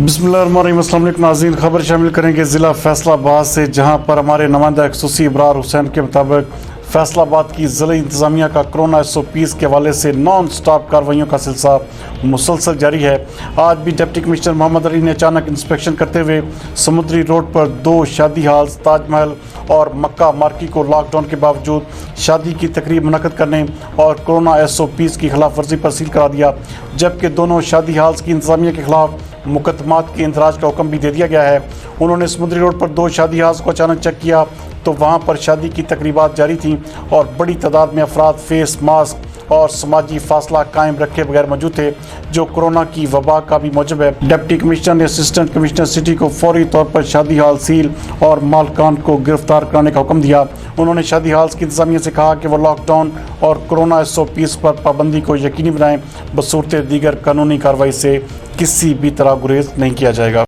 बिस्मिल्लाहिर्रहमानिर्रहीम। अस्सलाम वालेकुम नाज़रीन, खबर शामिल करेंगे ज़िला फैसलाबाद से, जहां पर हमारे नुमाइंदा ख़ुसूसी इब्रार हुसैन के मुताबिक फैसलाबाद की ज़िला इंतज़ामिया का कोरोना SOPs के हवाले से नॉन स्टॉप कार्रवाइयों का सिलसिला मुसलसल जारी है। आज भी डिप्टी कमिश्नर मोहम्मद अली ने अचानक इंस्पेक्शन करते हुए समुद्री रोड पर 2 शादी हाल, ताजमहल और मक्का मार्की को लॉकडाउन के बावजूद शादी की तकरीब मुनक़्क़द करने और कोरोना SOPs की खिलाफ वर्जी पर सील करा दिया, जबकि दोनों शादी हाल्स की इंतज़ामिया के खिलाफ मुकदमात के इंदराज का हुक्म भी दे दिया गया है। उन्होंने समुद्री रोड पर 2 शादी हाल्स को अचानक चेक किया तो वहां पर शादी की तकरीबात जारी थीं और बड़ी तादाद में अफराद फेस मास्क और समाजी फासला कायम रखे बगैर मौजूद थे, जो कोरोना की वबा का भी मूजब है। डिप्टी कमिश्नर ने असिस्टेंट कमिश्नर सिटी को फौरी तौर पर शादी हाल सील और मालकान को गिरफ्तार कराने का हुक्म दिया। उन्होंने शादी हाल्स की इंतजामिया से कहा कि वो लॉकडाउन और कोरोना SOPs पर पाबंदी को यकीनी बनाएं, बसूरत दीगर कानूनी कार्रवाई से किसी भी तरह गुरेज नहीं किया जाएगा।